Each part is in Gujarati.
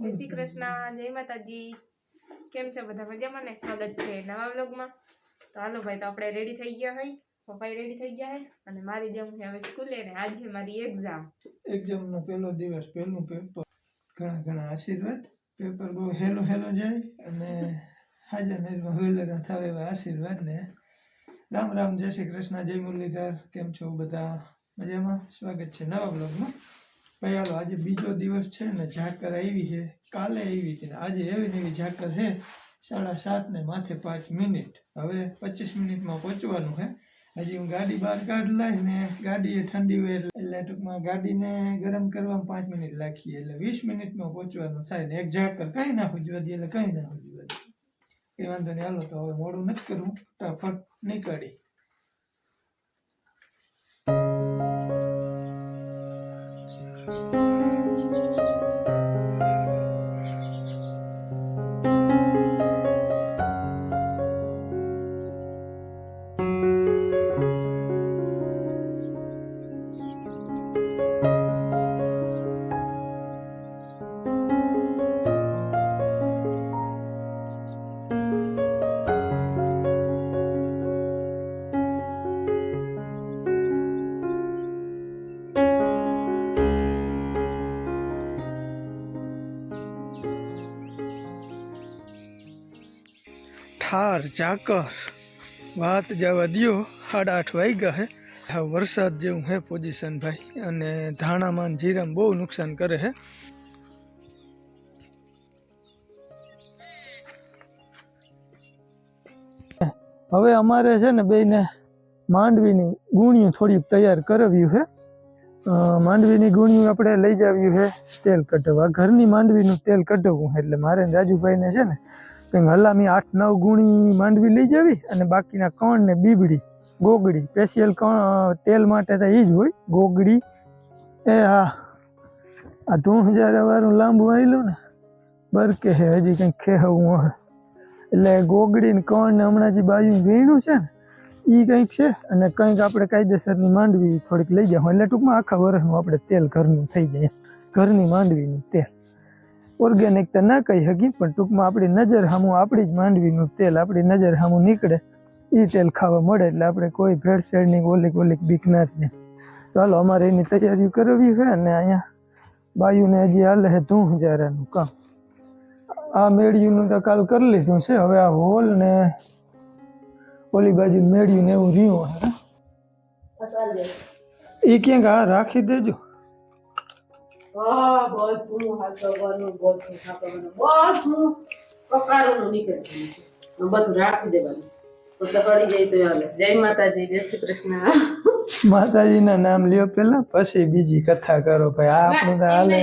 જય શ્રી કૃષ્ણ, જય માતાજી. કેમ છો બધા? મજામાં ને? સ્વાગત છે નવા વ્લોગમાં. તો હાલો ભાઈ, તો આપણે રેડી થઈ ગયા હોય, પપ્પાએ રેડી થઈ ગયા હોય અને મારી જવું છે હવે સ્કૂલે ને આજે મારી એક્ઝામનો પહેલો દિવસ, પહેલું પેપર. ઘણા ઘણા આશીર્વાદ. પેપર બહુ હેલો હેલો જાય અને હાજર નજરમાં વેલરા થાવ એવા આશીર્વાદ ને રામ રામ, જય શ્રી કૃષ્ણ, જય મુરલીધર. કેમ છો બધા? મજામાં? સ્વાગત છે નવા વ્લોગમાં. ભાઈ હાલો, આજે બીજો દિવસ છે ને, ઝાકર આવી છે. કાલે આવી હતી ને આજે એવી ને એવી ઝાકર છે. 7:30 ને માથે 5 મિનિટ. હવે 25 મિનિટમાં પહોંચવાનું છે. હજી હું ગાડી બહાર કાઢ લાવી ને ગાડી એ ઠંડી હોય એટલે ટૂંકમાં ગાડીને ગરમ કરવામાં 5 મિનિટ લાગીએ એટલે 20 મિનિટમાં પહોંચવાનું થાય ને એક ઝાકર કઈ ના પૂજવા દે એટલે કઈ ના પૂજવા દે. એ વાંધો નહીં, હાલો તો હવે મોડું નથી કરવું, ફટાફટ નીકળી. ઠાર ઝાકર વાત જવા દો. 8:30 વાગ્યા હે. હા, વરસાદ જેવું હે પોઝિશન ભાઈ, અને ધાણામાં જીરામાં બહુ નુકસાન કરે હે. હવે અમારે છે ને બેને માંડવીની ગુણિયું થોડી તૈયાર કરાવ્યું છે. માંડવીની ગુણિયું આપણે લઈ જાવ્યું છે તેલ કઢાવવા. ઘરની માંડવીનું તેલ કઢાવવું એટલે મારે રાજુભાઈને છે ને કંઈક હલામી 8-9 ગુણી માંડવી લઈ જાવી અને બાકીના કણ ને બીબડી ગોગડી સ્પેશિયલ તેલ માટે તો એ જ હોય ગોગડી. એ હા, આ 2000 વાળું લાંબુ આવેલું ને બરકે હે, હજી કંઈક ખેહવું હે એટલે ગોગડી ને કણ ને હમણાં જે બાજુ વીણું છે ને એ કંઈક છે અને કંઈક આપણે કાયદેસરની માંડવી થોડીક લઈ જાવ એટલે ટૂંકમાં આખા વર્ષનું આપણે તેલ ઘરનું થઈ જાય. ઘરની માંડવીનું તેલ ઓર્ગેનિક તો ના કહી શકી પણ ટૂંકમાં આપણી નજર સામું આપણી જ માંડવીનું તેલ આપણી નજર સામું નીકળે એ તેલ ખાવા મળે એટલે આપણે કોઈ ભેળસેળની ઓલીક બીક ના રહે. ચાલો અમારે એની તૈયારી કરવી છે અને અહીંયા બાયુને હજી હાલે છે 2000નું કામ. આ મેળિયુંનું તો કાલ કરી લીધું છે. હવે આ હોલ ને ઓલી બાજુ મેળ્યું ને એવું રહ્યું હે. એ ક્યાંક આ રાખી દેજો. માતાજી ના નામ લ્યો પેલા, પછી બીજી કથા કરો ભાઈ. આ આપણું તો હાલે.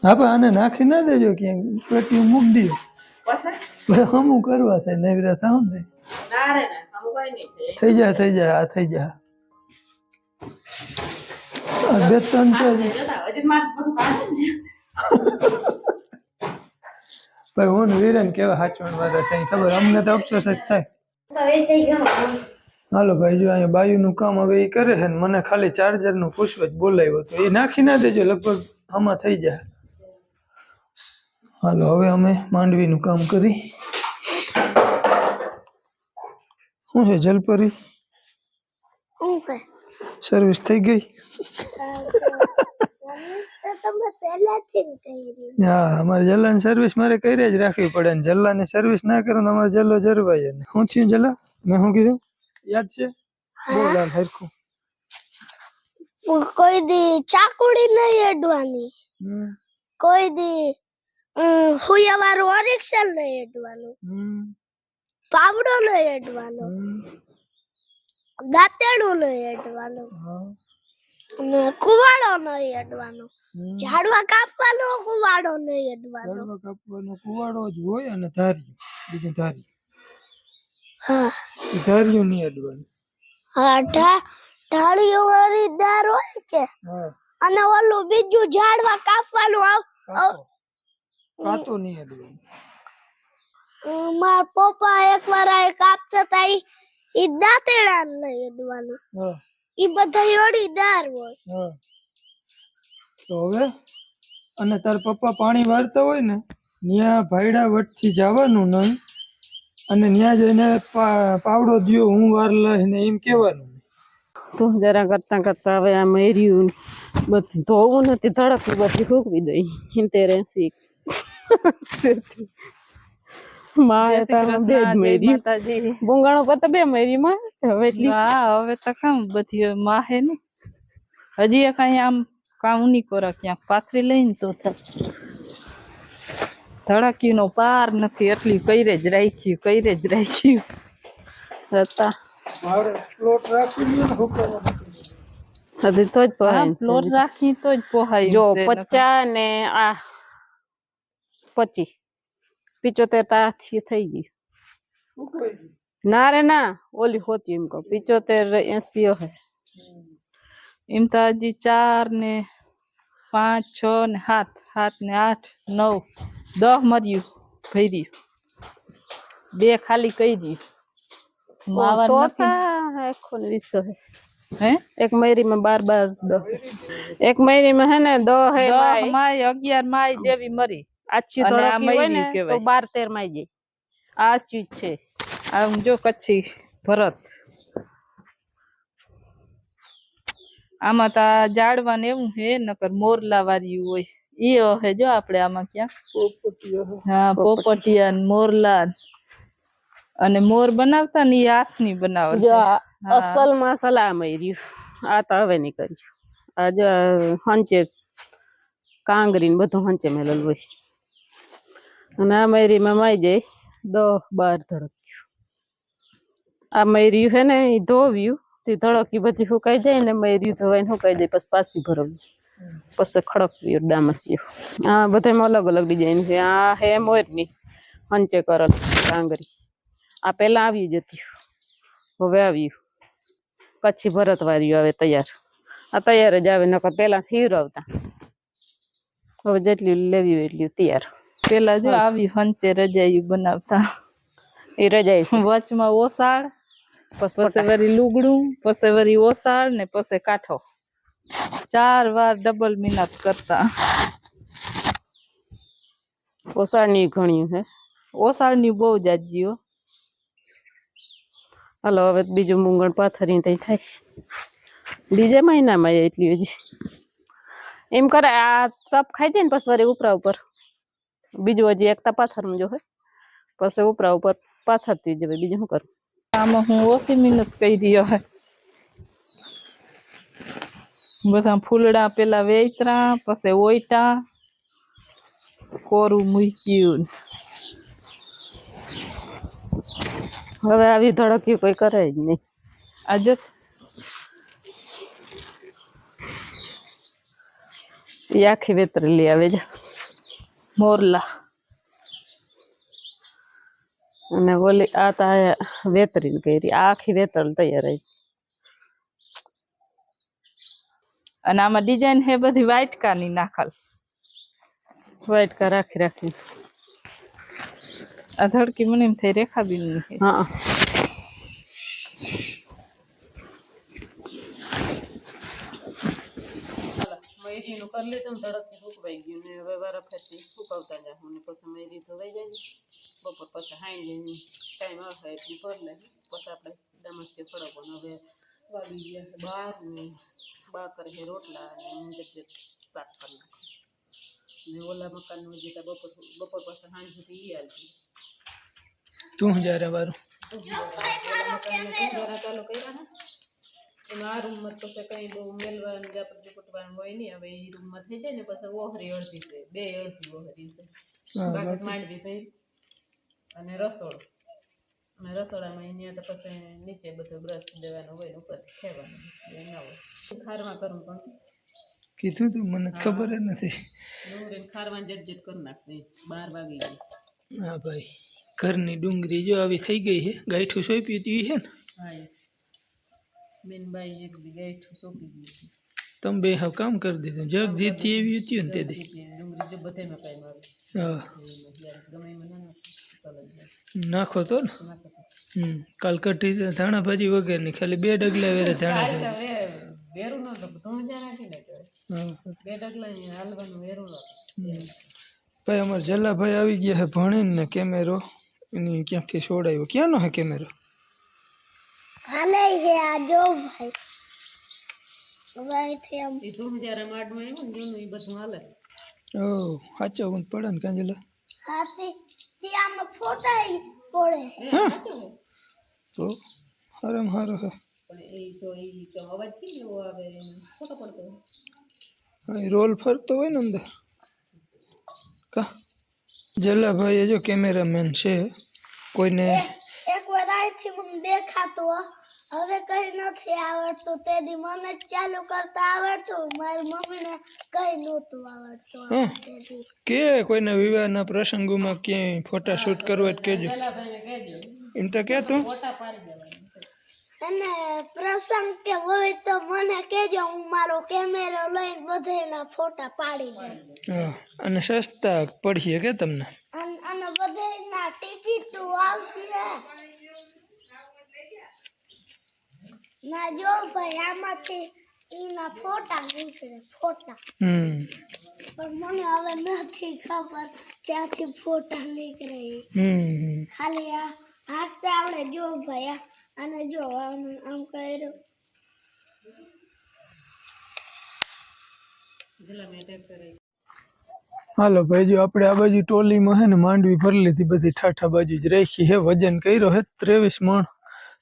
હા પણ આને નાખી ના દેજો ક્યાંક, પેટીયું મૂકી દો હમું કરવા થાય નવરા થાવ ને થઈ જાય આ થઈ જાય. 2-3 ભાઈ હું વીરેન કેવા હાચવણ વાળા છે ખબર, અમને તો અફસોસ જ થાય. હાલો ભાઈ, જો અહીંયા બાયુનું કામ હવે એ કરે છે ને મને ખાલી ચાર્જરનું પૂછવા જ બોલાવ્યો તો એ નાખી ના દેજો, લગભગ આમાં થઈ જાય. હાલો હવે અમે માંડવીનું કામ કરી. શું છે જલપરી? સર્વિસ થઈ ગઈ? હા, અમારે જલ્લાની સર્વિસ મારે કરી જ રાખવી પડે ને જલ્લાની સર્વિસ ના કરો તો અમારે જલ્લો જરવાય ને. શું થયું જલ્લા? મેં શું કીધું યાદ છે? બોલ હાલ હરખું. કોઈ દી ચાકુડી નહીં અડવાની, કોઈ દી હુયાવાળું ઓરિક્સલ નહીં અડવાનું, પાવડો નહીં અડવાનો, દાંતેડું નહીં અડવાનું, કુવાડો નહીં અડવાનો, ઝાડવા કાપવાનો કુવાડો નહીં અડવાનો. ઝાડવા કાપવાનો કુવાડો જ હોય અને ધાર્યું, બીજું ધાર્યું. હા, ધાર્યું નહીં અડવાનું. હા, ઢાળીઓ વાળી દાર હોય કે અને ઓલું બીજું ઝાડવા કાપવાનું કાતો નહીં અડવાનું. મારા પપ્પા એકવાર આ કાપતા હતા ઈ દાંતેડા લઈ અડવાનું હા ઈ બધા અડીદાર હોય હા તો હવે અને તાર પપ્પા પાણી વાળતા હોય ને ત્યાં ભાયડા વટથી જવાનું નહીં અને ત્યાં જઈને પાવડો દ્યો હું વાર લઈને એમ કહેવાનું. તો જરા કરતા કરતા હવે આ મેર્યું બધી ધોવું નથી ધડકવી બધી ફૂકવી દઈ હિંતેર 80 ભૂંગાણો પર તો 2 મેરી માં હવે એટલી હવે તો કામ બધી માહે ને હજી કઈ આમ કામ નહીં કરો ક્યાંક પાથરી લઈને તો ધડકી નો પાર નથી એટલી કઈરે જ રાખ્યું હતા પ્લોટ રાખી હજી તો જ પોહાય પ્લોટ રાખી તો જ પોહાય જો 50 ને આ 25 75 તાથી થઈ ગઈ ના રે ના ઓલી હોતી એમ કહો 75 80 હે એમ તો હજી 4 ને 5 6 ને 7 ને 8 9 10 મર્યું ભર્યું 2 ખાલી કરી દીધું માવા તો નથી આખો ને 20 હે એક મયરી માં 12 10 એક મયરી માં હે ને 10 હે 10 માય 11 માય જેવી મરી આછી અને આ થોડી હોય ને મયરી તો કહેવાય. 12 13 માં જાય આ સ્વીચ છે આમ જો કચ્છી ભરત આમાં તો આ ઝાડવા ને એવું હે નકર મોરલા વાળી હોય ઈ હે જો આપણે આમાં ક્યાં હા પોપટિયા ને મોરલા અને મોર બનાવતા ને ઈ હાથની જો બનાવતા અસલ માં સલામ રહ્યું આ તો હવે નહીં કર્યું આ જો હંચે કાંગરી ને બધું હંચે મેલેલું હોય અને આ મયરી માં માઈ જાય 10 12 ધડક્યું આ મયરી હે ને એ ધોવ્યું તે ધડકી બધી ફૂકાઈ જાય ને મયરી ધોવાઈને ફૂકાઈ જાય પછી પાછી ભરવી પછી ખડકવી ડામસ્યું આ બધામાં અલગ અલગ ડિઝાઇન છે આ હે મોરની હંચે કરલ કાંગરી આ પેલા આવી જતી હવે આવ્યું કચ્છી ભરત વાળ્યું આવે તૈયાર આ તૈયાર જ આવે નકર પેલા ફીરવતા હવે જેટલી લેવી હોય એટલી તૈયાર પેલા જો આવી હંચે રજાયું બનાવતા એ રજાઈ છે વચમાં ઓસાળ પછી વળી લુગડું પછી વળી ઓસાળ ને પછી કાંઠો 4 વાર ડબલ મહેનત કરતા ઓસાળની ઘણી હે ઓસાળ ની બહુ જાજી હો હાલો હવે બીજું મૂંગણ પાથરી તઈ થાય બીજે મહિનામાં એટલી હજી એમ કરે આ તપ ખાઈ દે ને પછી વળી ઉપરા ઉપર બીજું હજી એક પાથરનું જો હે પછી ઉપરા ઉપર પાથરતી જવે બીજું શું કરું આમાં હું ઓછી મહેનત કરી હે બધા ફૂલડા પેલા વેચરા પછી ઓઈટા કોરું મૂક્યું હવે આવી ધડકી કોઈ કરે જ નહીં આજે એ આખી વેતરેલી આવે છે મોરલા અને ઓલી આ તા વેતરીને કરી આ આખી વેતર તૈયાર આવી અને આમાં ડિઝાઇન હે બધી વાઇટકા ની નાખલ વાઇટ કા રાખી રાખી આ ધડકી મને એમ થઈ રેખાબીન ની હા મયરીનું કરી લીધું ધડકથી સુકવાઈ ગયું ને હવે વારાફરતી સુકવતા જાઉં ને પછી મયરી ધોવાઈ જાય બપોર પછી હાઈ ટાઈમ આવે એટલી ભર લે પછી આપણે ડામસ્યો ખડકવાનો હવે વાગી ગયા 12 ને બાકર હે રોટલા અને જગજગ શાક કરી નાખો ને ઓલા મકાનનું જે બપોર પછી હાઈ સુધી ઈ હાલતી તું જ્યારે વારું ઓલા મકાનનું જરા ચાલુ કર્યા ને એમાં આ રૂમમાં પછી કઈ બહુ મેલવાનું જાપટ જુપટવાનું હોય નહીં હવે એ રૂમમાં થઈ જાય ને પછી ઓહરી અડધી છે 2 અડધી ઓહરી છે બાકી માંડવી થઈ અને રસોડું અને રસોડામાં અહીંયા તો પછી નીચે બધું બ્રશ દેવાનું હોય ઉપર ખેવાનું એ ના હોય ખારમાં કરું પણ કીધું તું મને ખબર જ નથી ડુંગળી ખારવાનું જટ કરી નાખવી 12 વાગી ગઈ હા ભાઈ ઘરની ડુંગળી જો આવી થઈ ગઈ છે ગાંઠું સોંપી હતી છે ને હા બેન બાઈ એક દી ગાંઠું સોંપી દીધી તમે બે હવે કામ કરી દીધું જગ જીતી એવી હતી ને તે દી ડુંગળી જો બધામાં કાંઈ મારું હા ગમે એમાં ના નાખો તો ને કાલ કઢી ધાણા ભાજી વગરની ખાલી 2 ડગલા વેરે ધાણા ભાજી ભાઈ અમારે જલાભાઈ આવી ગયા છે ભણીને ને કેમેરો એની ક્યાંકથી છોડાયો ક્યાંનો હે કેમેરો હાલે છે આ જો ભાઈ ભાઈ આમ ઓ સાચો ઊંધ પડે ને કાંજલા હાથી ત્યાં ફોટા પડે તો હારામ હારો હે રોલ ફરતો હોય ને અંદર કા જલાભાઈ એ જો કેમેરામેન છે કોઈને એક વાર આઈથી મને દેખાતો હવે કઈ નથી આવડતું તે દી મને જ ચાલુ કરતા આવડતું મારી મમ્મીને કઈ નહોતું આવડતું તે દી કે કોઈના વિવાહના પ્રસંગોમાં ક્યાંય ફોટા શૂટ કરવા જ કેજો એમ તો કે તું અને પ્રસંગ કે હોય તો મને કહેજો હું મારો કેમેરો લઈને બધાયના ફોટા પાડી દઉં હા અને સસ્તા પડીએ કે તમને અને બધાયના ટિકિટો આવશે ના જો ભાઈ આમાંથી એના ફોટા નીકળે ફોટા પણ મને હવે નથી ખબર ક્યાંથી ફોટા નીકળે ખાલી આ હાથે આવડે જો ભાઈ અને જો આમ કર્યું હાલો ભાઈ જો આપણે આ બાજુ ટોલીમાં હે ને માંડવી ભરી લીધી બધી ઠાઠા બાજુ જ રાખી હે વજન કર્યો હે 23 મણ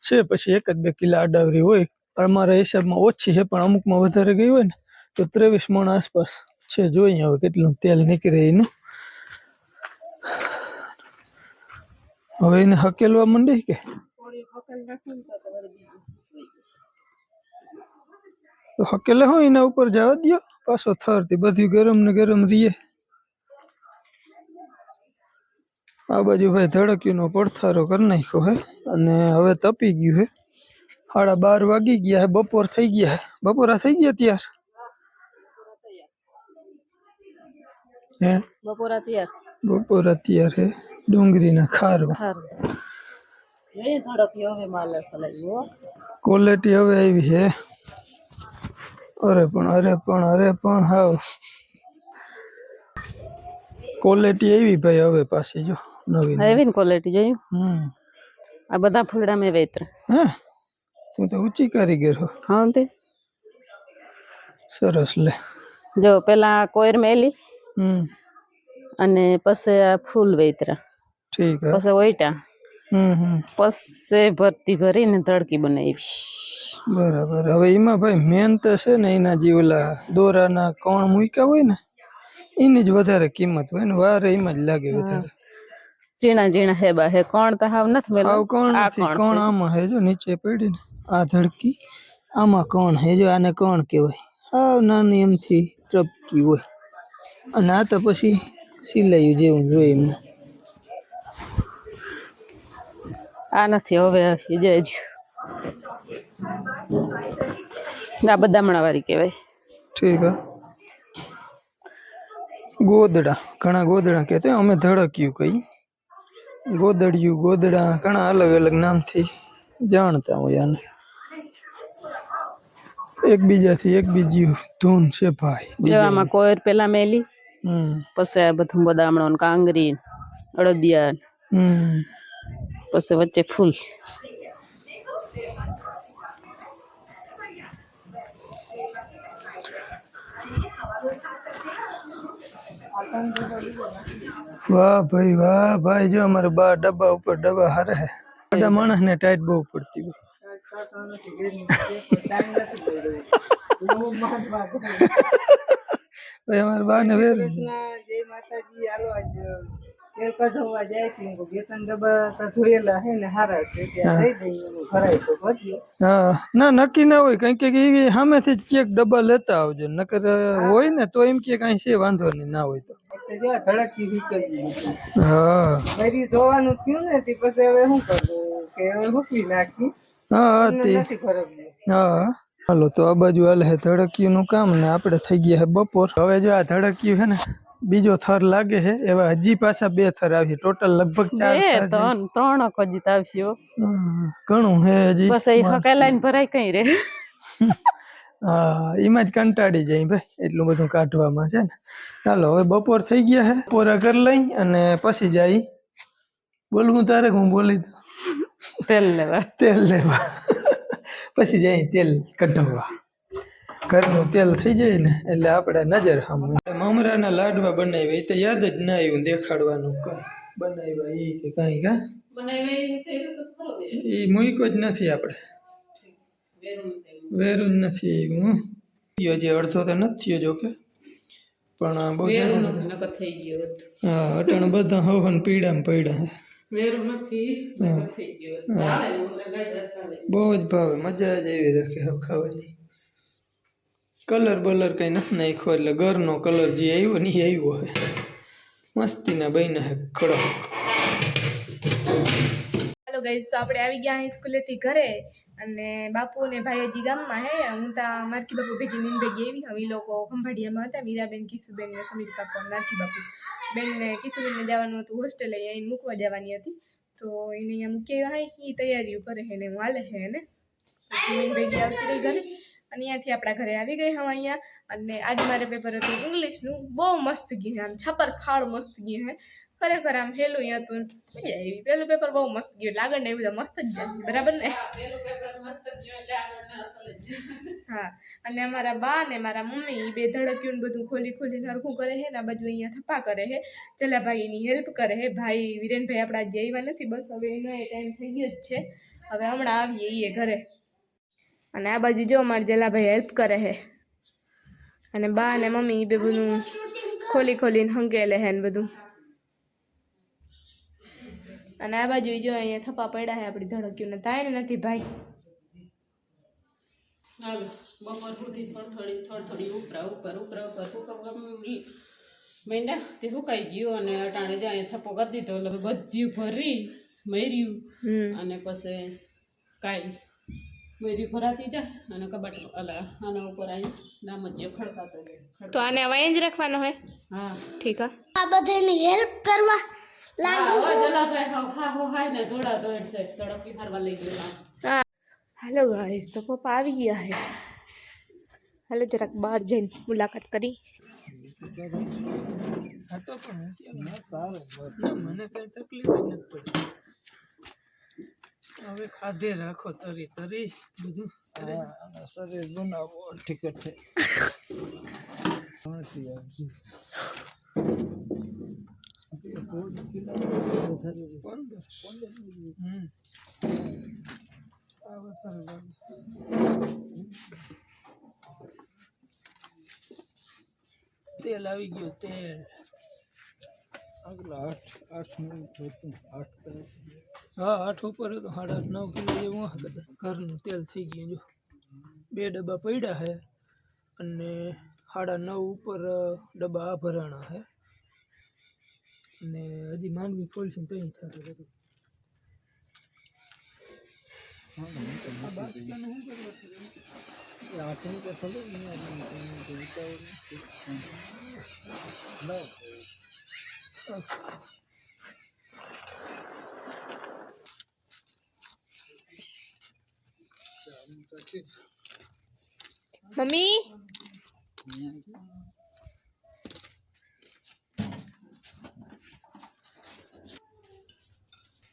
છે પછી 1-2 કિલો આડાવરી હોય અમારા હિસાબમાં ઓછી છે પણ અમુકમાં વધારે ગઈ હોય ને તો 23 મણ આસપાસ છે જોઈએ હવે કેટલું તેલ નીકળે એનું હવે એને હકેલવા માંડી કે તો હકેલે હોય એના ઉપર જવા દો પાછો થરતી બધું ગરમ ને ગરમ રીએ આ બાજુ ભાઈ ધડકીનો પડથારો કરી નાખ્યો હે અને હવે તપી ગયું હે 12:30 વાગી ગયા હે બપોર થઈ ગયા હે બપોરા થઈ ગયા ત્યાર હે બપોરા ત્યાર હે ડુંગળીના ખારવા ક્વોલિટી હવે આવી હે અરે પણ હાવ ક્વોલિટી આવી ભાઈ હવે પાછી જો નવી આવી ને ક્વોલિટી જોયું આ બધા ફૂલડા મેં વેતરા હે તું તો ઊંચી કારીગર હો હા તે સરસ લે જો પેલા કોયર મેલી અને પછી આ ફૂલ વેતરા ઠીક હે પછી ઓઈટા પછી ભરતી ભરીને તડકી બનાવી બરાબર હવે એમાં ભાઈ મેન તો છે ને એના જે ઓલા દોરાના કોણ મૂક્યા હોય ને એની જ વધારે કિંમત હોય ને વારે એમાં જ લાગે વધારે ઝીણા ઝીણા હેબા હે કોણ તો હાવ નથી મેલો આવ કોણ નથી કોણ આમાં હે જો નીચે પડી ને આ ધડકી આમાં કોણ હે જો આને કોણ કહેવાય હાવ નાની એમથી ટપકી હોય અને આ તો પછી સિલાયું જેવું જોઈએ એમને આ નથી હવે જઈજો આ બદામણા વાળી કહેવાય ઠીક હે ગોદડા ઘણા ગોદડા કહેતા અમે ધડક્યું કઈ ગોદડિયું ગોદડા ઘણા અલગ અલગ નામથી જાણતા હોય આને એકબીજાથી એકબીજી ધૂન છે ભાઈ આમાં કોયર પેલા મેલી પછી આ બધું બદામણો કાંગરી અડદિયા પછી વચ્ચે ફૂલ વાહ ભાઈ જો અમારે બા ડબ્બા ઉપર ડબ્બા હારે હે બધા માણસ ને ટાઈટ બહુ પડતી હોય ભાઈ અમારે બા ને વેર જય માતાજી આલો આજ તેલ કઢવા જાય છે બે ત્રણ ડબ્બા ધોયેલા હે ને હારા છે ત્યાં લઈ જઈએ ભરાય તો ભરીએ હા ના નક્કી ના હોય કઈ કે સામેથી જ કેક ડબ્બા લેતા આવજો નકર હોય ને તો એમ કે કઈ છે વાંધો નહીં ના હોય તો ધડકી નીકળી હા મારી ધોવાનું થયું ને તે પછી હવે શું કરવું કે હવે મૂકી નાખી હા નથી ફરક હા હાલો તો આ બાજુ હાલે હે ધડકીયું નું કામ ને આપણે થઈ ગયા હે બપોર હવે જો આ ધડકીયું છે ને બીજો થર લાગે છે એવા હજી પાછા 2 થર આવશે ટોટલ લગભગ 4 બે થર છે. ત્રણ કજીત આવશે હો. ઘણું હે હજી બસ એ હકેલાઈને ભરાય કઈ રે. હા એમાં જ કંટાળી જાય ભાઈ એટલું બધું કાઢવામાં છે ને. ચાલો હવે બપોર થઈ ગયા છે પોરા કરી લઈ અને પછી જાય બોલવું તારે હું બોલી દઉં. તેલ લેવા. તેલ લેવા પછી જાય તેલ કઢાવવા. ઘરનું તેલ થઈ જાય ને એટલે આપણે નજર સામે મમરાના લાડવા બનાવ્યા એ તો યાદ જ ના આવ્યું દેખાડવાનું કઈ બનાવ્યા એ કે કઈ કા એ મૂક્યો જ નથી આપણે વેરું જ નથી આવ્યું હજી અડધો તો નથી થયો જોકે પણ બહુ હા અટાણ બધા હવન પીડામાં પડ્યા બહુ જ ભાવે મજા જ એવી રાખે હવે ખાવાની કલર બલર કઈ નથી નાખ્યો એટલે ઘરનો કલર જે આવ્યો ને એ આવ્યો હે મસ્તીના બન્યા હે કડક. હેલો ગાઈઝ, તો આપણે આવી ગયા અહીં સ્કૂલેથી ઘરે અને બાપુ ને ભાઈ હજી ગામમાં હે. હું ત્યાં મારકી બાપુ ભેગી નીન ભેગી આવી. અમે લોકો ખંભાળિયામાં હતા, મીરાબેન, કિશુબેન ને સમીર કાકા, મારકી બાપુ બેન ને કિશુબેનને જવાનું હતું હોસ્ટેલે, એને મૂકવા જવાની હતી તો એને અહીંયા મૂકી આવ્યા. એ તૈયારીઓ કરે છે ને હું હાલે છે એને પછી નીન ભેગી આવતી રહી ઘરે અને અહીંયાથી આપણા ઘરે આવી ગઈ હવે અહીંયા. અને આજ મારે પેપર હતું ઇંગ્લિશનું, બહુ મસ્ત ગયું, આમ છાપર ફાળ મસ્ત ગયું હે ખરેખર, આમ હેલું હતું, મજા આવી. પેલું પેપર બહુ મસ્ત ગયું, આગળ ને એવું બધા મસ્ત જ જાય બરાબર ને. હા, અને અમારા બા ને મારા મમ્મી એ બે ધડક્યું ને બધું ખોલી ખોલીને હરખું કરે છે ને આ બાજુ અહીંયા થપ્પા કરે છે, ચલાભાઈ એની હેલ્પ કરે છે. ભાઈ વિરેનભાઈ આપણા આજે આવ્યા નથી, બસ હવે એનો ટાઈમ થઈ ગયો જ છે, હવે હમણાં આવીએ એ ઘરે. અને આ બાજુ જો અમારે જલાભાઈ હેલ્પ કરે છે અને બા અને મમ્મી એ બે બધું ખોલી ખોલીને હંકેલે છે ને બધું. અને આ બાજુ જો અહીંયા થપ્પા પડ્યા છે આપણી ધડક્યું ને તાય નથી ભાઈ. હાલો બપોર સુધી થોડી ઉપર મહિના તે સુકાઈ ગયું અને અટાણે જાય થપ્પો કરી દીધો એટલે બધું ભરી મર્યું અને પછી કાંઈ મરી ભરાતી જાય અને કબાટ આના ઉપર આવી નામ જ ખડકાતો તો આને વાય જ રાખવાનો હોય. હા ઠીક હે. આ બધાની હેલ્પ કરવા લાગુ ને થોડા દોડ છે તડકી ફરવા લઈ ગયેલા. હાલો ગાઈસ, તો પપ્પા આવી ગયા છે. હાલો જરાક બહાર જઈને મુલાકાત કરી. મને કઈ તકલીફ જ નથી પડી. હવે ખાધે રાખો તરી તરી બધું શરીર બનાવો ઠીક છે. તેલ આવી ગયું તેલ આગલા 8 મિનિટ હતું 8 હા 8 ઉપર હતું 8.5 9 કિલો જેવું હશે કદાચ. ઘરનું તેલ થઈ ગયું જો 2 ડબ્બા પડ્યા છે અને 9.5 ઉપર ડબ્બા આ ભરાણા છે અને હજી માંડવી ખોલશે તો અહીં થશે બધું. મમ્મી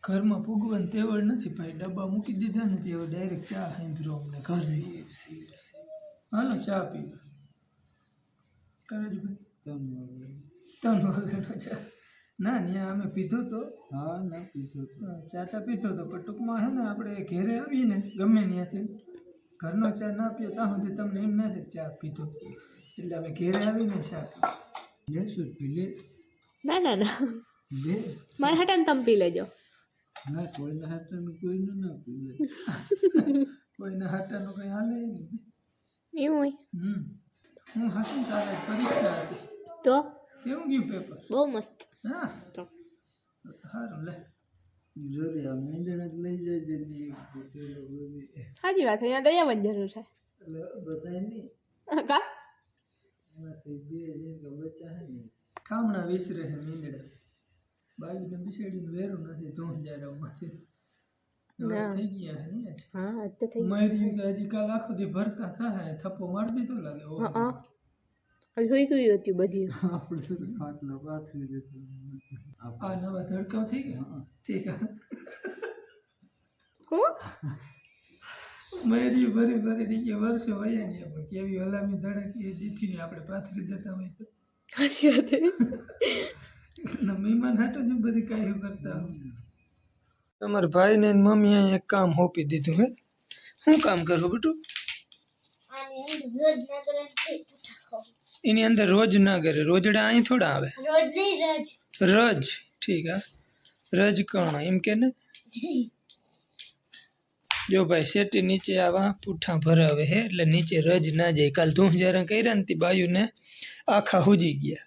ઘરમાં પૂગવાની તેવડ નથી ભાઈ, ડબ્બા મૂકી દીધા નથી, હવે ડાયરેક્ટ ચા સાંભળ્યો અમને ઘરની. હાલો ચા પીવા કરાજી ભાઈ 3 વાગ્યાનો ચા ના ત્યાં અમે પીધો તો. હા ના પીધો ચા તા પીધો તો પણ ટૂંકમાં હે ને આપણે ઘેરે આવીએ ને ગમે ત્યાંથી ઘરનો ચા ના પીએ ત્યાં સુધી તમને એમ ના થાય ચા પીધો, એટલે અમે ઘેરે આવીને ચા પીએ. ના ના ના મારા હાટાને તમે પી લેજો. ના કોઈના હાટાનું કોઈનું ના પીવે. કોઈના હાટાનું કઈ હાલે નહીં એવું હોય. હું હાસું તારે પરીક્ષા હતી તો કેવું ગયું પેપર? બહુ મસ્ત. હા તો સારું લે જોરી આ મેંદણ લઈ જાય સાચી વાત, અહીંયા દયામાં જ જરૂર છે. બતાય નહીં કા એમાંથી બે જે બચ્ચા હે ને ઠામણા વિસરે છે મીંદડા બાવીને બિસાડીને વેરું નથી તું જારામાંથી થઈ ગયા હે ને હા આજ તો થઈ મર્યું તો હજી કાલ આખો દી ભરતા થાય થપ્પો મારી દીધો લાગે ઓહો હોઈ ગયું હતું બધી આપણે શું ખાટલો પાથરી દીધો આ નવા ધડકાવ થઈ ગયા ઠીક હું મર્યું ભરી ભરી દીધી વર્ષો વયા ગયા પણ કેવી હલામી ધડકી દીધી ને આપણે પાથરી દેતા હોય તો સાચી વાત છે મહેમાન હાટો જ બધી કાંઈ કરતા તમારા ભાઈને ને મમ્મી અહીં એક કામ હોપી દીધું હે શું કામ કરવું બેટું એની અંદર રોજ ના કરે રોજડા અહીં થોડા આવે રોજ નહીં રજ રજ ઠીક હા રજ કોણ એમ કે ને જો ભાઈ શેટી નીચે આવા પૂઠા ભરાવે હે એટલે નીચે રજ ના જાય કાલ ધૂહ જ્યારે કર્યા ને તે બાયુને આખા હુજી ગયા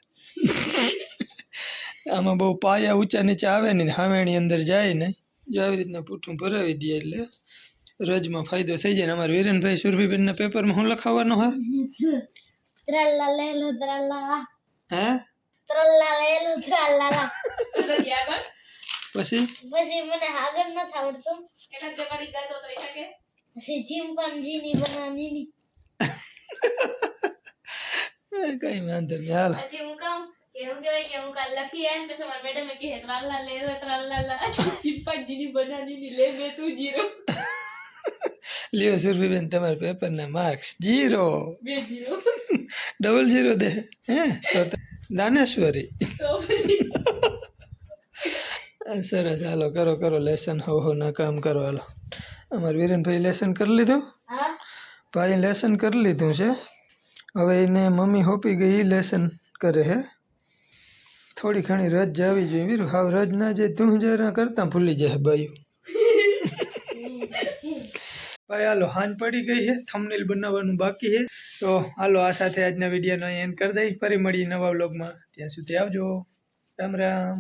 આમાં બહુ પાયા ઊંચા નીચે આવે ને હાવેણી અંદર જાય ને જો આવી રીતના પૂઠું ભરાવી દે એટલે રજમાં ફાયદો થઈ જાય ને અમારા વીરેનભાઈ સુરભીબેનના પેપરમાં શું લખાવવાનું હોય ત્રલ્લા લેલો ત્રલ્લા હે ત્રલ્લા લેલો ત્રલ્લા પછી પછી મને આગળ નથી આવડતું એના જગાડી ગાતો તો એ કે પછી ચિંપાંજીની બનાની કઈ વાંધો નહીં હાલ પછી હું કહું કે હું કહેવાય કે હું કાલ લખી આવીને પછી મારા મેડમે કહે ત્રાલા લે ત્રાલા ચિંપાંજીની બનાની લે બે તું જીરો લ્યો સુરભીબેન તમારા પેપરના માર્ક્સ 0 બે જીરો ડબલ 0 દે હે તો દાનેશ્વરી તો પછી સરસ હાલો કરો કરો લેસન હો ના કામ કરો હાલો અમારા વીરેનભાઈ લેસન કરી લીધું હા ભાઈ લેસન કરી લીધું છે હવે એને મમ્મી હોપી ગઈ ઈ લેસન કરે હે થોડી ઘણી રજ આવી જોઈએ વીરું હાવ રજ ના જાય તું જરા કરતા ભૂલી જાય બાયું ભાઈ હાલો હાંજ પડી ગઈ છે થંબનેલ બનાવવાનું બાકી છે તો હાલો આ સાથે આજના વિડીયોનો એન્ડ કરી દઈ ફરી મળીએ નવા વ્લોગમાં ત્યાં સુધી આવજો રામ રામ